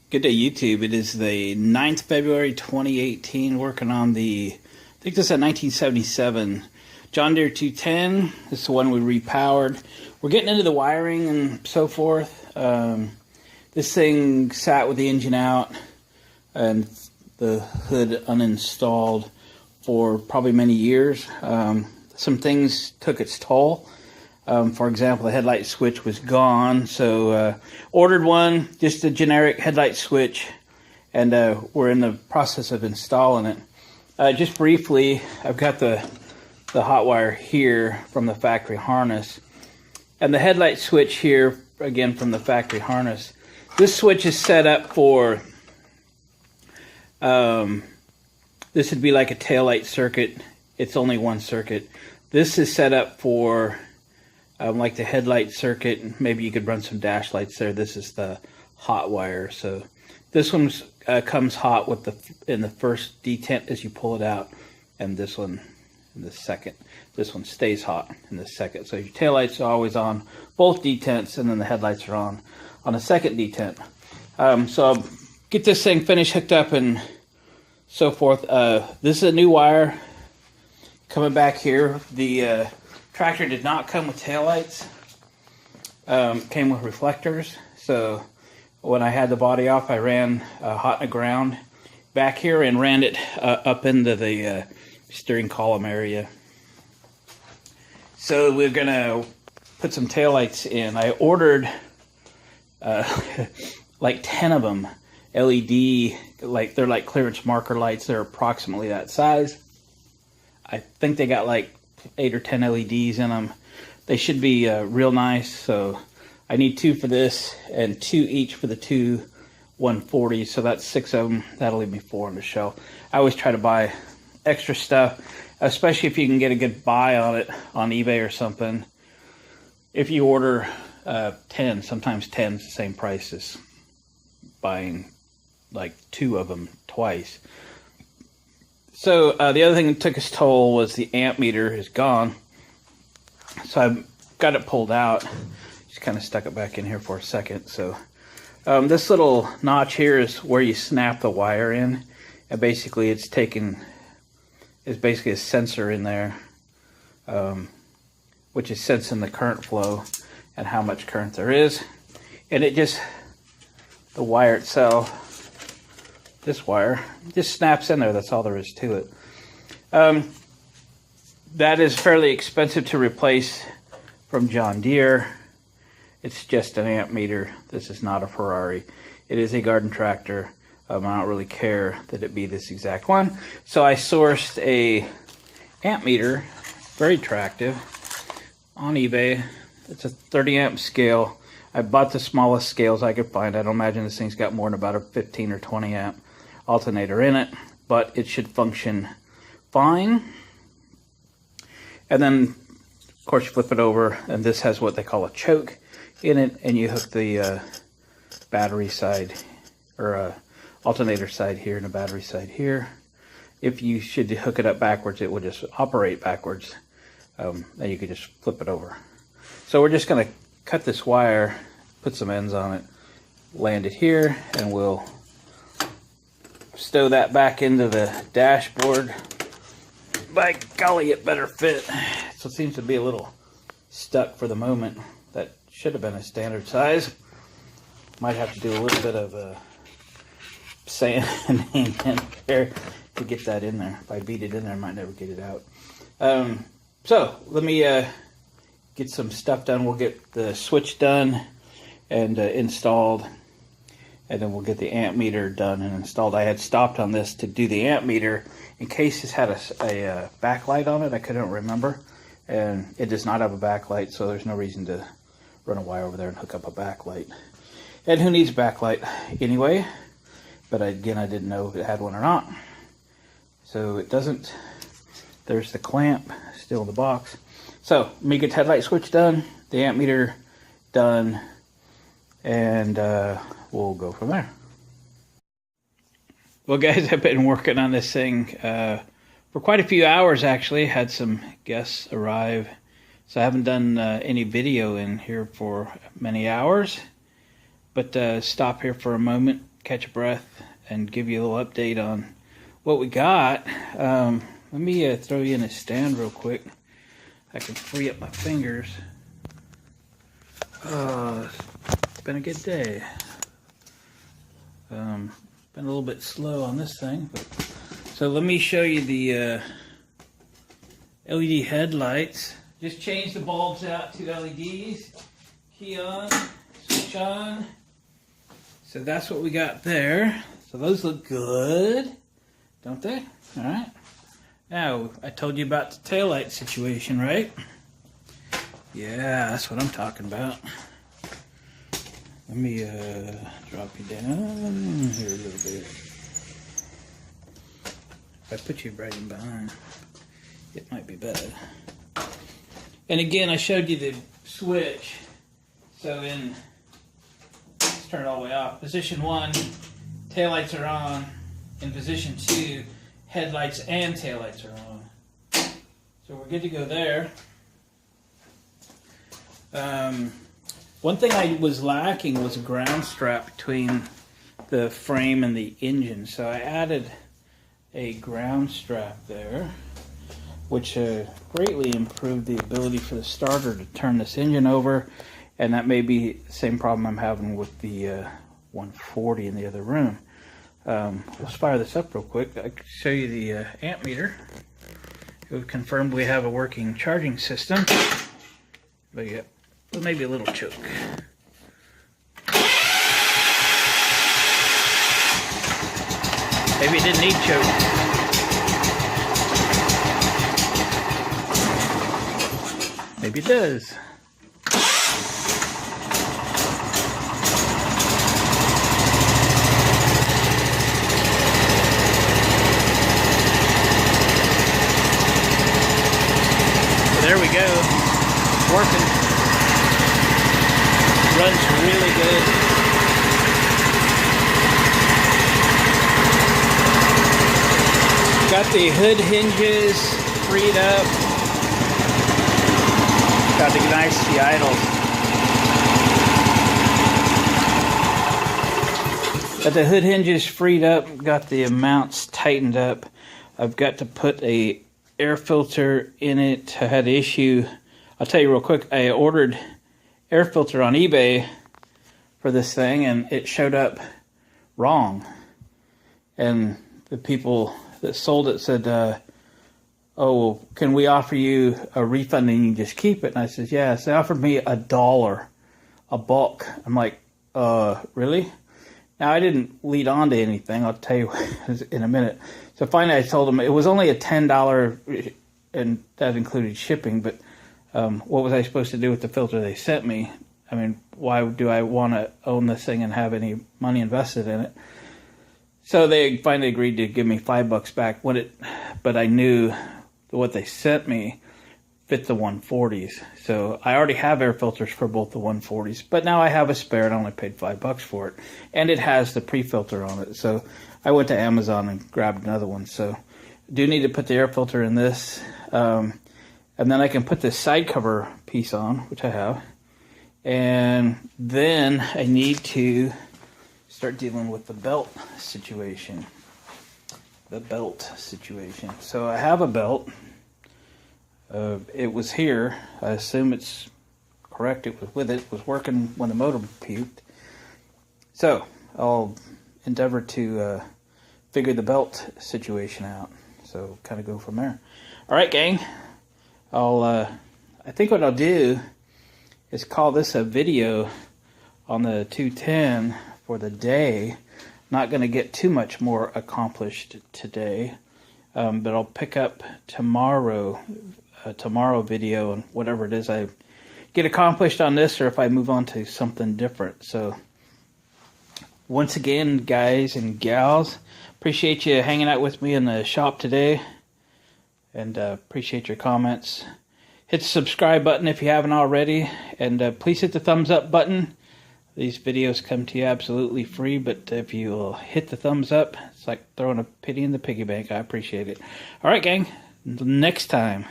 Good day, YouTube. It is the 9th February 2018. Working on I think this is a 1977 John Deere 210. This is the one we repowered. We're getting into the wiring and so forth. This thing sat with the engine out and the hood uninstalled for probably many years. Some things took its toll. For example, the headlight switch was gone, so ordered one, just a generic headlight switch, and we're in the process of installing it. Just briefly, I've got the hot wire here from the factory harness, and the headlight switch here, again from the factory harness. This switch is set up for, this would be like a taillight circuit. It's only one circuit. This is set up for like the headlight circuit. Maybe you could run some dash lights there. This is the hot wire. So this one comes hot with in the first detent as you pull it out, and this one in the second. This one stays hot in the second. So your taillights are always on both detents, and then the headlights are on the second detent. So I'll get this thing finished, hooked up, and so forth. This is a new wire coming back here. The tractor did not come with taillights. Came with reflectors. So when I had the body off, I ran hot in the ground back here and ran it up into the steering column area. So we're gonna put some taillights in. I ordered like 10 of them, LED, they're like clearance marker lights. They're approximately that size. I think they got like 8 or 10 LEDs in them. They should be real nice. So I need 2 for this and 2 each for the two 140s. So that's 6 of them. That'll leave me 4 on the shelf. I always try to buy extra stuff, especially if you can get a good buy on it on eBay or something. If you order 10, sometimes 10's the same price as buying like 2 of them twice. So the other thing that took its toll was the amp meter is gone. So I got it pulled out. Just kind of stuck it back in here for a second. So this little notch here is where you snap the wire in, and basically it's basically a sensor in there, which is sensing the current flow and how much current there is. And it just, the wire itself, this wire just snaps in there. That's all there is to it. That is fairly expensive to replace from John Deere. It's just an amp meter. This is not a Ferrari. It is a garden tractor. I don't really care that it be this exact one. So I sourced a amp meter, very attractive, on eBay. It's a 30 amp scale. I bought the smallest scales I could find. I don't imagine this thing's got more than about a 15 or 20 amp alternator in it, but it should function fine. And then of course you flip it over, and this has what they call a choke in it, and you hook the battery side, or alternator side here and the battery side here. If you should hook it up backwards, it will just operate backwards. Then you could just flip it over. So we're just going to cut this wire, put some ends on it, land it here, and we'll stow that back into the dashboard. By golly, it better fit. So it seems to be a little stuck for the moment. That should have been a standard size. Might have to do a little bit of sanding in there to get that in there. If I beat it in there, I might never get it out. So let me get some stuff done. We'll get the switch done and installed, and then we'll get the amp meter done and installed. I had stopped on this to do the amp meter in case this had a backlight on it. I couldn't remember, and it does not have a backlight, so there's no reason to run a wire over there and hook up a backlight. And who needs a backlight anyway? But again, I didn't know if it had one or not. So it doesn't. There's the clamp still in the box. So let me get the headlight switch done, the amp meter done, and we'll go from there. Well guys, I've been working on this thing for quite a few hours actually. Had some guests arrive, so I haven't done any video in here for many hours. But stop here for a moment, catch a breath and give you a little update on what we got. Let me throw you in a stand real quick. I can free up my fingers. It's been a good day. Been a little bit slow on this thing, but so let me show you the LED headlights. Just change the bulbs out to LEDs. Key on, switch on. So that's what we got there. So those look good, don't they? All right. Now, I told you about the taillight situation, right? Yeah, that's what I'm talking about. Let me drop you down here a little bit. If I put you right in behind, it might be better. And again, I showed you the switch. So let's turn it all the way off. Position 1, taillights are on. In position 2, headlights and taillights are on. So we're good to go there. One thing I was lacking was a ground strap between the frame and the engine. So I added a ground strap there, which greatly improved the ability for the starter to turn this engine over. And that may be the same problem I'm having with the 140 in the other room. Let's fire this up real quick. I can show you the amp meter. We've confirmed we have a working charging system. But yeah, maybe a little choke. Maybe it didn't need choke. Maybe it does. There we go. It's working. Runs really good. Got the hood hinges freed up. Got the nice idles. Got the hood hinges freed up. Got the mounts tightened up. I've got to put a air filter in it. I had an issue. I'll tell you real quick. I ordered air filter on eBay for this thing, and it showed up wrong. And the people that sold it said, "Oh, can we offer you a refund and you can just keep it?" And I said, "Yes." They offered me $1 a bulk. I'm like, really? Now, I didn't lead on to anything. I'll tell you in a minute. So finally I told them it was only a $10, and that included shipping, but what was I supposed to do with the filter they sent me? I mean, why do I want to own this thing and have any money invested in it? So they finally agreed to give me $5 back, but I knew what they sent me fit the 140s. So I already have air filters for both the 140s, but now I have a spare and I only paid $5 for it. And it has the pre-filter on it. So I went to Amazon and grabbed another one. So I do need to put the air filter in this. And then I can put this side cover piece on, which I have. And then I need to start dealing with the belt situation. So I have a belt. It was here. I assume it's correct. It was with it. It was working when the motor puked. So I'll endeavor to figure the belt situation out. So kind of go from there. All right, gang. I think what I'll do is call this a video on the 210 for the day. Not going to get too much more accomplished today, but I'll pick up tomorrow video and whatever it is I get accomplished on this, or if I move on to something different. So once again, guys and gals, appreciate you hanging out with me in the shop today, and appreciate your comments. Hit the subscribe button if you haven't already, and please hit the thumbs up button. These videos come to you absolutely free, but if you'll hit the thumbs up, it's like throwing a penny in the piggy bank. I appreciate it. All right, gang, until next time.